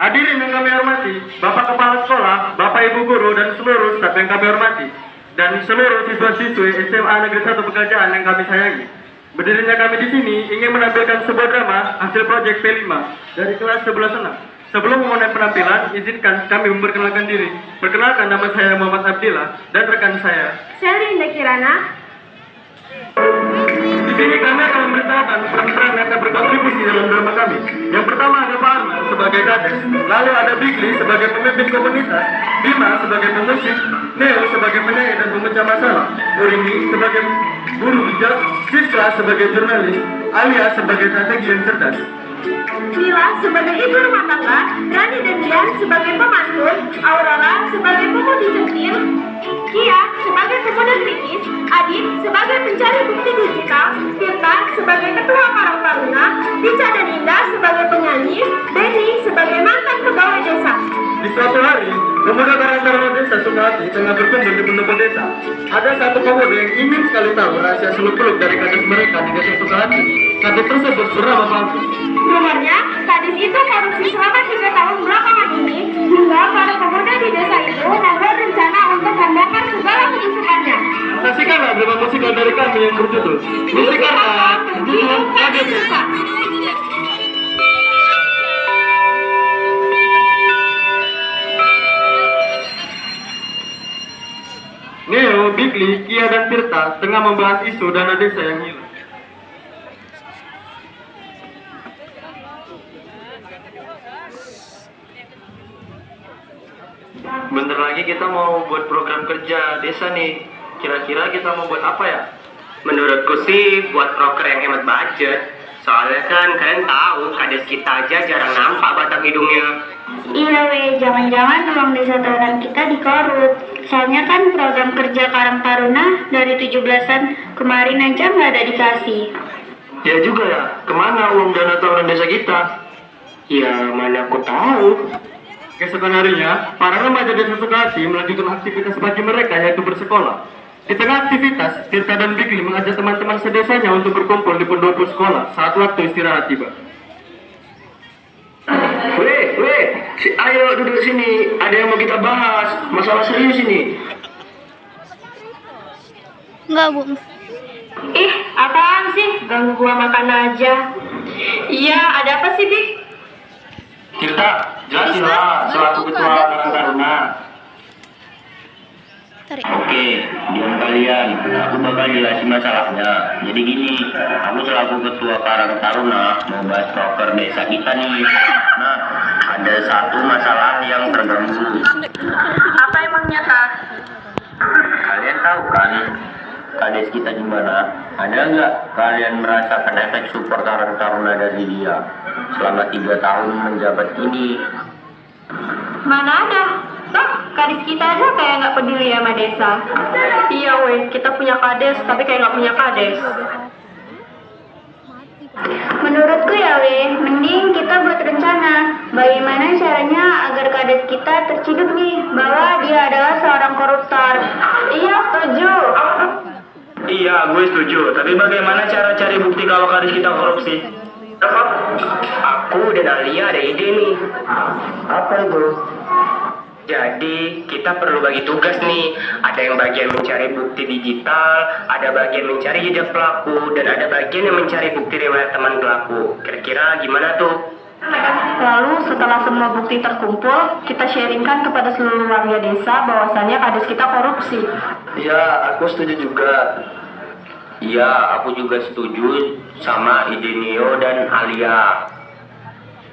Hadirin yang kami hormati, Bapak Kepala Sekolah, Bapak Ibu Guru, dan seluruh staf yang kami hormati, dan seluruh siswa-siswi SMA Negeri 1 Pekerjaan yang kami sayangi. Berdirinya kami di sini ingin menampilkan sebuah drama hasil proyek P5 dari kelas 11 6. Sebelum memulai penampilan, izinkan kami memperkenalkan diri. Perkenalkan, nama saya Muhammad Abdillah dan rekan saya Sherlinda Kirana. Di sini kami akan memberitahukan peran yang akan berkontribusi dalam drama kami. Yang pertama ada Pak Arman sebagai kades, lalu ada Bigli sebagai pemimpin komunitas, Bima sebagai pemusik, Neo sebagai penyanyi dan pemecah masalah, Urini sebagai guru bijak, Citra sebagai jurnalis, Alia sebagai strategi yang cerdas. Mila sebagai ibu rumah tangga, Rani dan Dian sebagai pemantun, Aurora sebagai pemudi centil, Kia sebagai pemuda kritis, Adit sebagai pencari bukti digital, Tirta sebagai ketua Karang Taruna, Rica dan Indah sebagai penyanyi, Benny sebagai mantan pegawai desa. Di suatu hari, pemuda Karang Taruna desa Sukahati tengah berkumpul di pendopo desa. Ada satu pemuda yang ingin sekali tahu rahasia seluk-beluk dari kades mereka di desa Sukahati. Kades tersebut bernama Bagus. Rumornya, kadis itu korupsi selama 3 tahun belakangan ini, hingga para pemuda di desa itu membuat rencana untuk membongkar segala kebusukannya. Saksikanlah drama musikal dari kami yang berjudul Musikarta Judul Kades Desa. Neo, Bigli, Kia, dan Tirta tengah membahas isu dana desa yang hilang. Bentar lagi kita mau buat program kerja desa nih. Kira-kira kita mau buat apa ya? Menurutku sih buat proker yang hemat budget. Soalnya kan kalian tahu kades kita aja jarang nampak batang hidungnya. Iya weh, jangan-jangan uang desa tahunan kita dikorup. Soalnya kan program kerja Karang Taruna dari 17-an kemarin aja nggak ada dikasih. Ya juga ya, kemana uang dana tahunan desa kita? Ya mana aku tahu. Keesokan harinya, para remaja desa Sukahati melanjutkan aktivitas pagi mereka yaitu bersekolah. Di tengah aktivitas, Tirta dan Bigli mengajak teman-teman sedesanya untuk berkumpul di pendopo sekolah saat waktu istirahat tiba. Weh, ayo duduk sini. Ada yang mau kita bahas. Masalah serius ini. Enggak, Bu. Ih, apaan sih? Ganggu gua makan aja. Iya, ada apa sih, Dik? Tirta, jelasin lah selaku ketua Karang Taruna. Tarik. Oke, diam kalian. Aku bakal jelasin masalahnya. Jadi gini, aku selaku ketua Karang Taruna mau bahas proker desa kita nih. Nah, ada satu masalah yang terganggu. Apa emangnya, Kak? Kalian tahu kan kades kita di mana? Ada nggak kalian merasakan efek support Karang Taruna dari dia selama 3 tahun menjabat ini? Mana ada? Toh, kadis kita aja kayak nggak peduli sama desa. Iya weh, kita punya kades, tapi kayak nggak punya kades. Menurutku ya weh, mending kita buat rencana bagaimana caranya agar kades kita terciduk nih bahwa dia adalah seorang koruptor. Iya, setuju. Iya, gue setuju. Tapi bagaimana cara cari bukti kalau kades kita korupsi? Aku dan Alia ada ide nih. Apa itu? Jadi kita perlu bagi tugas nih. Ada yang bagian mencari bukti digital, ada bagian mencari jejak pelaku, dan ada bagian yang mencari bukti riwayat teman pelaku. Kira-kira gimana tuh? Lalu setelah semua bukti terkumpul, kita sharingkan kepada seluruh warga desa bahwasannya kades kita korupsi. Iya, aku setuju juga. Iya, aku juga setuju sama ide Neo dan Alia.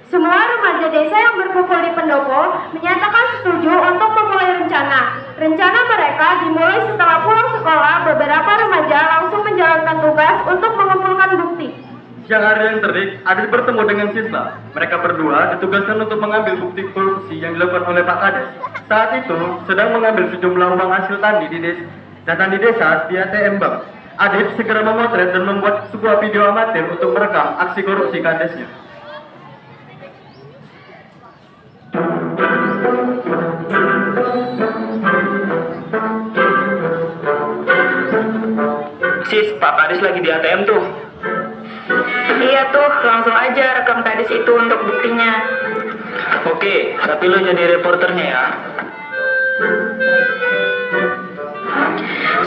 Semua remaja desa yang berkumpul di pendopo menyatakan setuju untuk memulai rencana. Rencana mereka dimulai setelah pulang sekolah, beberapa remaja langsung menjalankan tugas untuk mengumpulkan bukti. Siang hari yang terik, Adit bertemu dengan Sisla. Mereka berdua ditugaskan untuk mengambil bukti korupsi yang dilakukan oleh Pak Kades. Saat itu, sedang mengambil sejumlah uang hasil tani di desa, dan di desa di ATM Bank. Adit segera memotret dan membuat sebuah video amatir untuk merekam aksi korupsi kadesnya. Sis, Pak Kades lagi di ATM tuh. Iya tuh, langsung aja rekam kades itu untuk buktinya. Oke, tapi lo jadi reporternya ya.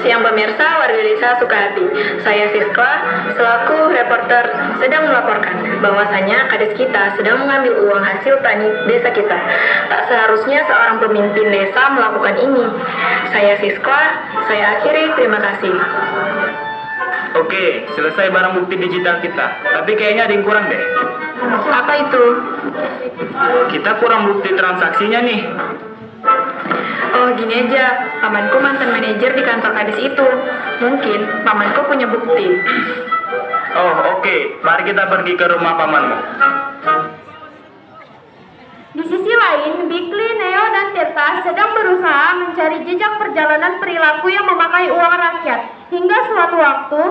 Siang pemirsa, warga desa Sukahati. Saya Siskla, selaku reporter sedang melaporkan bahwasanya kades kita sedang mengambil uang hasil tani desa kita. Tak seharusnya seorang pemimpin desa melakukan ini. Saya Siskla, saya akhiri, terima kasih. Oke, selesai barang bukti digital kita. Tapi kayaknya ada yang kurang deh. Apa itu? Kita kurang bukti transaksinya nih. Oh gini aja, pamanku mantan manajer di kantor kades itu. Mungkin pamanku punya bukti. Oh oke, mari kita pergi ke rumah pamanmu. Di sisi lain, Bikli, Neo, dan Tirta sedang berusaha mencari jejak perjalanan perilaku yang memakai uang rakyat. Hingga suatu waktu,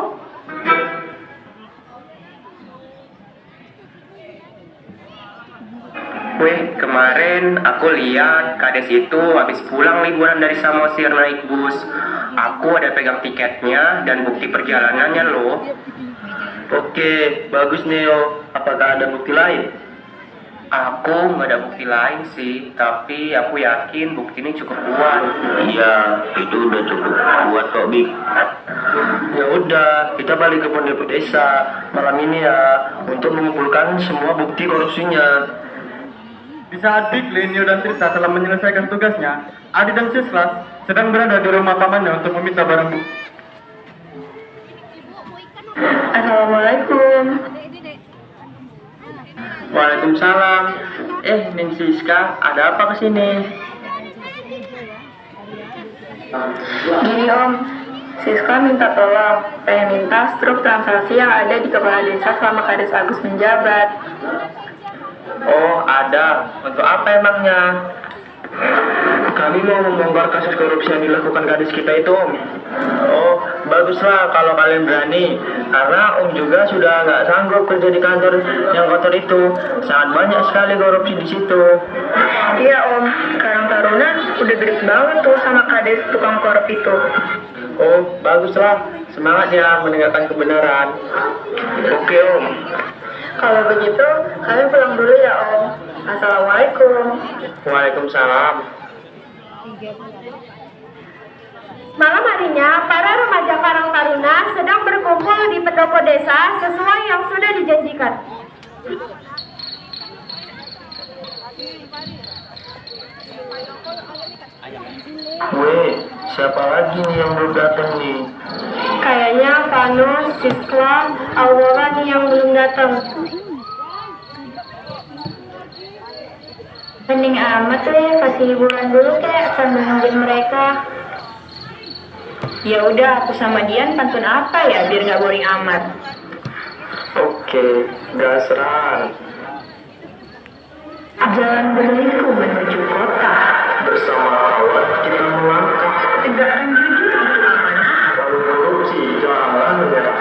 Weh, kemarin aku lihat kades itu habis pulang liburan dari Samosir naik bus. Aku ada pegang tiketnya dan bukti perjalanannya loh. Oke, bagus Neo. Apakah ada bukti lain? Aku nggak ada bukti lain sih, tapi aku yakin bukti ini cukup kuat. Iya, itu udah cukup kuat kok, Bik. Ya udah, kita balik ke pondok desa malam ini ya untuk mengumpulkan semua bukti korupsinya. Di saat Bikli, Neo, dan Tirta telah menyelesaikan tugasnya, Adi dan Sislas sedang berada di rumah pamannya untuk meminta barang bukti. Assalamualaikum. Waalaikumsalam. Ning Siska, ada apa kesini? Gini Om, Siska minta tolong. Saya minta struk transaksi yang ada di kepala desa selama kades Agus menjabat. Oh, ada. Untuk apa emangnya? Kami mau membongkar kasus korupsi yang dilakukan gadis kita itu, Om. Oh, baguslah kalau kalian berani. Karena Om juga sudah nggak sanggup kerja di kantor yang kotor itu. Sangat banyak sekali korupsi di situ. Iya Om, Karang Taruna udah gede banget tuh sama kades tukang korup itu. Oh, baguslah. Semangat ya menegakkan kebenaran. Oke, Om. Kalau begitu, kalian pulang dulu ya Om. Assalamualaikum. Waalaikumsalam. malam harinya para remaja Karang Taruna sedang berkumpul di pendopo desa sesuai yang sudah dijanjikan. Weh, siapa lagi nih yang belum datang nih? Kayaknya Vano, Siskla, Aurora nih yang belum datang. Mending amat deh, kasih hiburan dulu kek sambil nungguin mereka. Ya udah, aku sama Dian pantun apa ya biar nggak boring amat. Oke, gasran. Jalan berliku menuju kota. Bersama kawan kita melangkah. Tegakkan jujur itu amanah. Kalau korupsi jangan menyerah.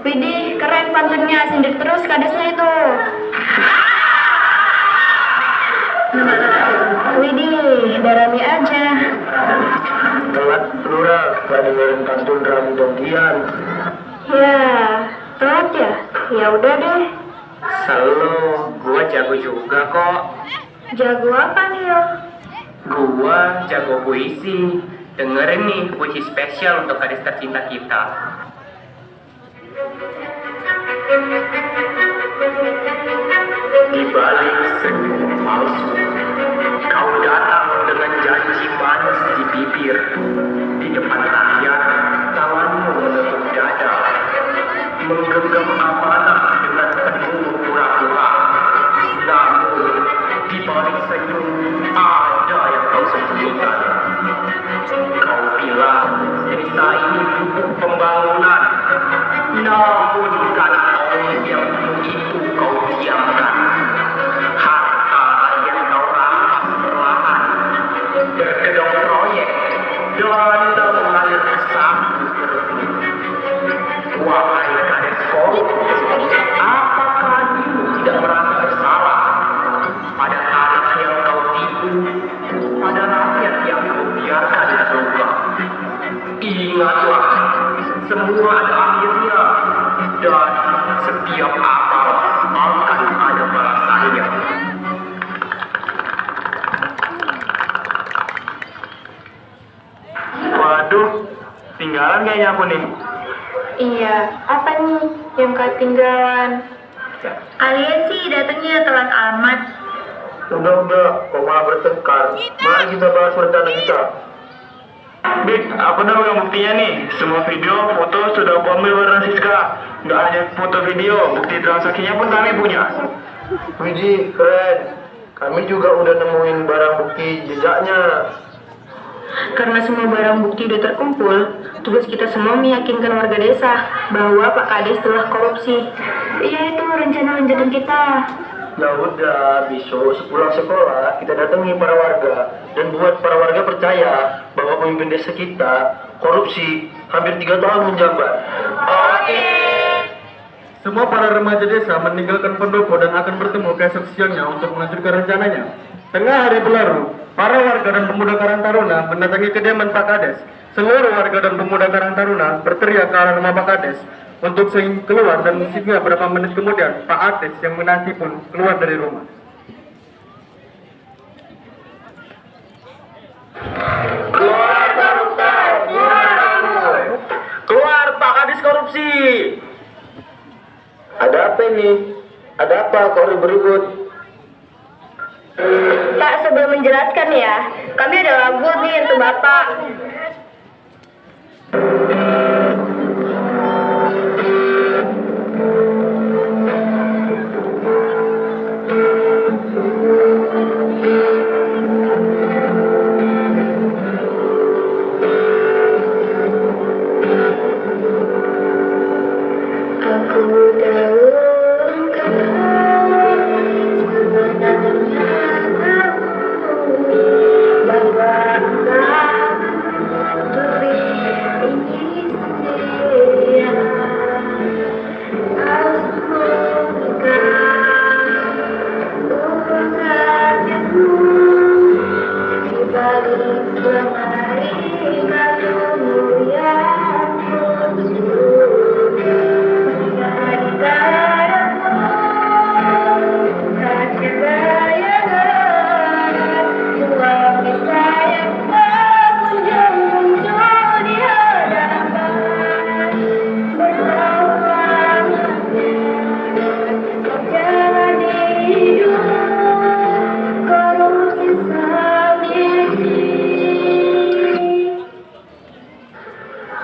Widih, keren pantunnya, sindir terus kadesnya itu. Widih, darami aja. Telat Lura, gak dengerin pantun Ramu Dontian. Ya, telat ya? Ya udah deh. Selalu, gua jago juga kok. Jago apa nih yo? Gua jago puisi. Dengerin nih puisi spesial untuk gadis tercinta kita. Di balik senyum palsu, kau datang dengan janji manis di bibir. Di depan rakyat, tanganmu menepuk dada, menggenggam amanah dengan penuh pura-pura. Namun, di balik senyum ada yang kau sembunyikan. Kau bilang desa ini butuh pembangunan, namun karena yang itu kau diamkan. Harta rakyat kau rampas perlahan, berkedok proyek dan mengalir ke saku. Wahai kades korup, apakah kamu tidak merasa bersalah pada tanah yang kau tipu, pada rakyat yang kau biarkan terluka? Ingatlah, semua ada akhirnya, dan setiap amal akan ada balasannya. Waduh, tinggalan kayaknya aku nih. Iya, apa nih yang ketinggalan? Kalian sih datangnya telat amat. Udah, kok malah bertengkar. Mari kita bahas rencana kita. Bik, aku udah pegang buktinya nih. Semua video, foto sudah aku ambil bareng Siska. Nggak hanya foto video, bukti transaksinya pun kami punya. Wiji, keren. Kami juga udah nemuin barang bukti jejaknya. Karena semua barang bukti udah terkumpul, tugas kita semua meyakinkan warga desa bahwa Pak Kades telah korupsi. Iya, itu rencana lanjutan kita. Ya udah, besok sepulang sekolah kita datangi para warga dan buat para warga percaya bahwa pemimpin desa kita korupsi hampir 3 tahun menjabat. Oke. Semua para remaja desa meninggalkan pendopo dan akan bertemu keesok siangnya untuk melanjutkan rencananya. Tengah hari berlalu, para warga dan pemuda Karang Taruna mendatangi kediaman Pak Kades. Seluruh warga dan pemuda Karang Taruna berteriak ke arah rumah Pak Kades untuk sering keluar, dan sehingga beberapa menit kemudian Pak Kades yang menanti pun keluar dari rumah. Keluar Pak Kades korupsi. Ada apa ini? Ada apa kok ribut-ribut? Pak, sebelum menjelaskan ya, kami ada lagu nih untuk Bapak.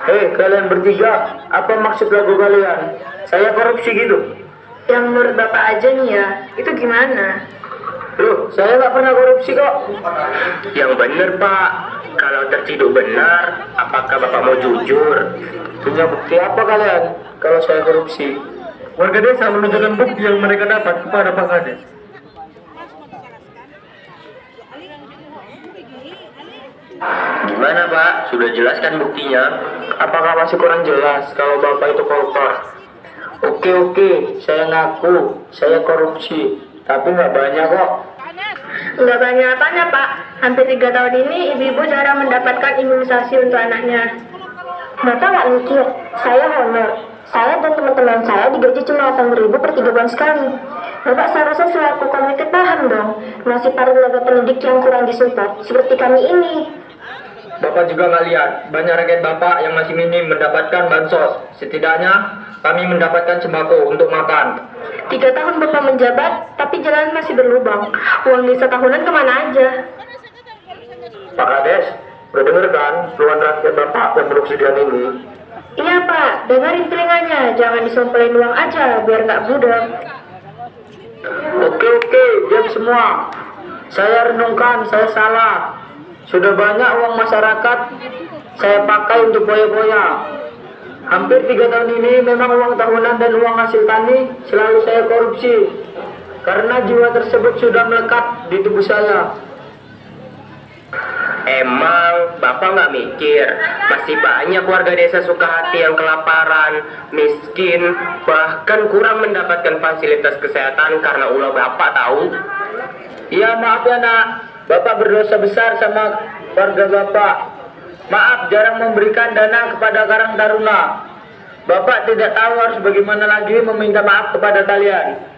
Hei kalian bertiga, apa maksud lagu kalian? Saya korupsi gitu? Yang menurut Bapak aja nih ya, itu gimana? Loh, saya nggak pernah korupsi kok. Yang benar Pak, kalau terciduk benar, apakah Bapak mau jujur? Punya bukti apa kalian kalau saya korupsi? Warga desa menunjukkan bukti yang mereka dapat kepada Pak Kades. Gimana Pak, sudah jelaskan buktinya? Apakah masih kurang jelas kalau Bapak itu koruptor? Oke, saya ngaku saya korupsi, tapi nggak banyak kok. Nggak banyak apanya Pak, hampir 3 tahun ini ibu-ibu jarang mendapatkan imunisasi untuk anaknya. Bapak nggak mikir, saya honor. Saya dan teman-teman saya digaji cuma 8.000 per 3 bulan sekali. Bapak seharusnya selaku komite paham dong, nasib para tenaga pendidik yang kurang disupport seperti kami ini. Bapak juga nggak lihat, banyak rakyat Bapak yang masih minim mendapatkan bansos. Setidaknya kami mendapatkan sembako untuk makan. 3 tahun Bapak menjabat, tapi jalan masih berlubang. Uang desa tahunan kemana aja? Pak Kades, udah denger kan keluhan rakyat Bapak yang berusudian ini? Iya Pak, dengerin telinganya, jangan disumpelin uang aja biar nggak budek. Oke, diam semua. Saya renungkan, saya salah. Sudah banyak uang masyarakat saya pakai untuk boya-boya. Hampir 3 tahun ini memang uang tahunan dan uang hasil tani selalu saya korupsi. Karena jiwa tersebut sudah melekat di tubuh saya. Emang Bapak nggak mikir, masih banyak warga desa Sukahati yang kelaparan, miskin, bahkan kurang mendapatkan fasilitas kesehatan karena ulah Bapak tahu? Iya maaf ya nak, Bapak berdosa besar sama warga Bapak. Maaf jarang memberikan dana kepada Karang Taruna. Bapak tidak tahu harus bagaimana lagi meminta maaf kepada kalian.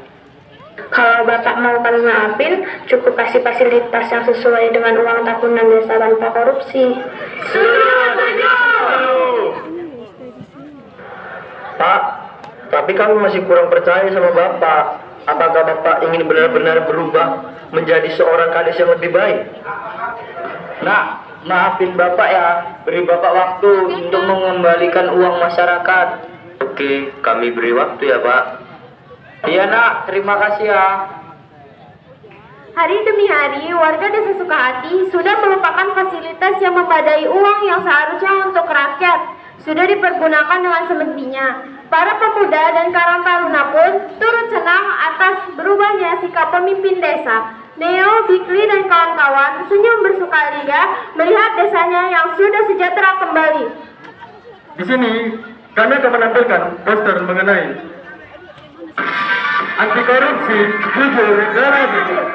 Kalau Bapak mau kami maafin, cukup kasih fasilitas yang sesuai dengan uang tahunan desa tanpa korupsi. Pak, tapi kami masih kurang percaya sama Bapak. Apakah Bapak ingin benar-benar berubah menjadi seorang kades yang lebih baik? Nak, maafin Bapak ya. Beri Bapak waktu untuk mengembalikan uang masyarakat. Oke, kami beri waktu ya Pak. Iya nak, terima kasih ya. Hari demi hari, warga Desa Sukahati sudah melupakan fasilitas yang memadai uang yang seharusnya untuk rakyat. Sudah dipergunakan dengan semestinya. Para pemuda dan karang taruna pun turut senang atas berubahnya sikap pemimpin desa. Neo, Bikli, dan kawan-kawan senyum bersukaria melihat desanya yang sudah sejahtera kembali. Di sini kami akan menampilkan poster mengenai anti korupsi, jujur, dan adil.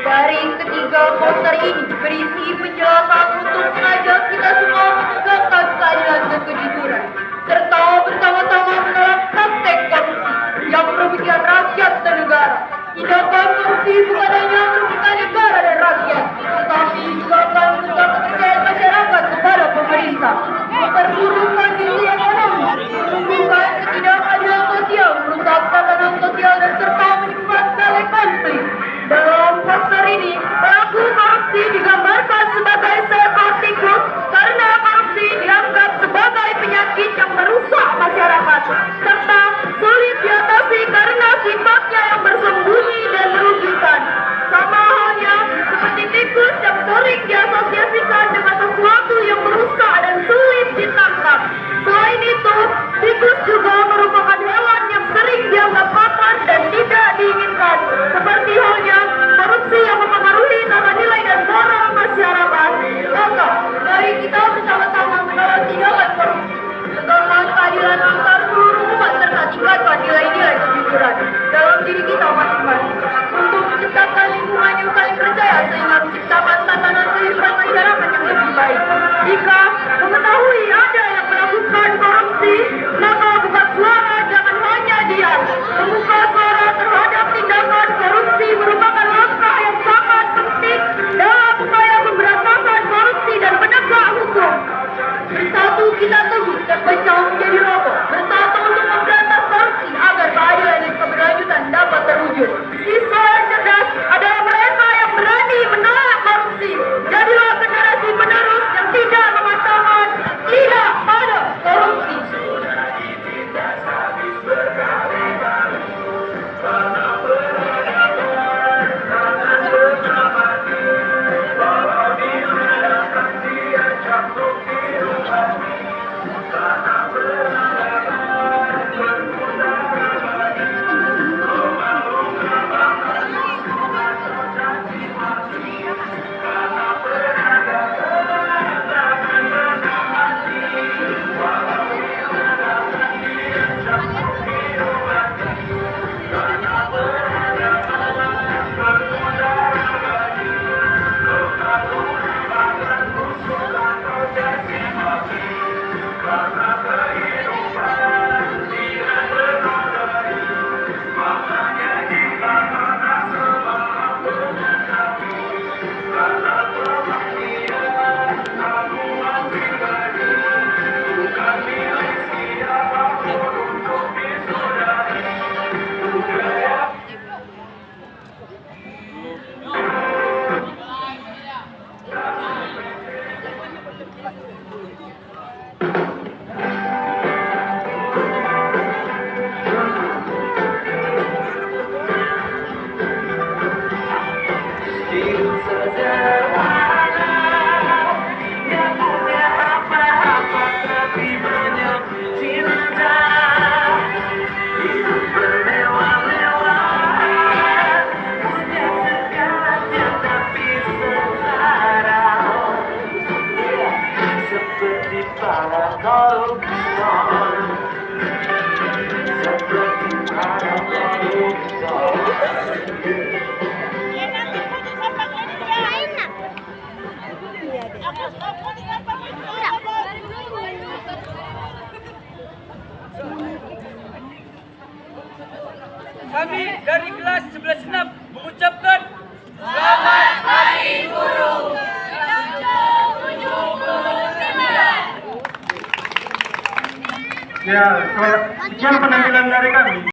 Dari ketiga poster ini berisi penjelasan untuk mengajak kita semua menegakkan keadilan dan kejujuran, serta bersama-sama menolak praktek korupsi yang merugikan rakyat dan negara. Tindakan korupsi bukan hanya merugikan negara dan rakyat, tetapi juga akan merusak kepercayaan masyarakat kepada pemerintah, memperburuk kondisi ekonomi, menimbulkan ketidakadilan sosial, merusak tatanan sosial, dan serta menimbulkan konflik. Dalam poster ini, pelaku korupsi digambarkan sebagai seekor tikus karena korupsi dianggap sebagai penyakit yang merusak masyarakat, serta sulit diatasi karena sifatnya yang bersembunyi dan merugikan. Sama halnya seperti tikus yang sering diasosiasikan dengan sesuatu yang merusak dan sulit ditangkap. Selain itu, tikus juga merupakan hewan yang sering dianggap kotor dan tidak diinginkan, seperti halnya korupsi yang mempengaruhi tata nilai dan moral masyarakat. Maka, mari kita bersama-sama menolak tindakan korupsi, tegakkan keadilan antar seluruh umat serta tingkatkan nilai-nilai kejujuran dalam diri kita masing-masing untuk menciptakan lingkungan yang saling percaya sehingga menciptakan tatanan kehidupan masyarakat yang lebih baik. Jika mengetahui ada yang melakukan korupsi, maka buka suara, jangan hanya diam. Membuka suara terhadap tindakan korupsi merupakan langkah yang sangat penting dalam upaya pemberantasan korupsi dan penegak hukum. Bersatu kita teguh dan pecah menjadi roboh. Bersatu untuk memberantas korupsi agar keadilan dan keberlanjutan dapat terwujud. Siswa yang cerdas adalah mereka yang berani menolak korupsi. Jadilah generasi penerus yang tidak mengatakan tidak pada korupsi. Kami dari kelas 11-6 mengucapkan Selamat Hari Guru. Ya, sekian penampilan dari kami.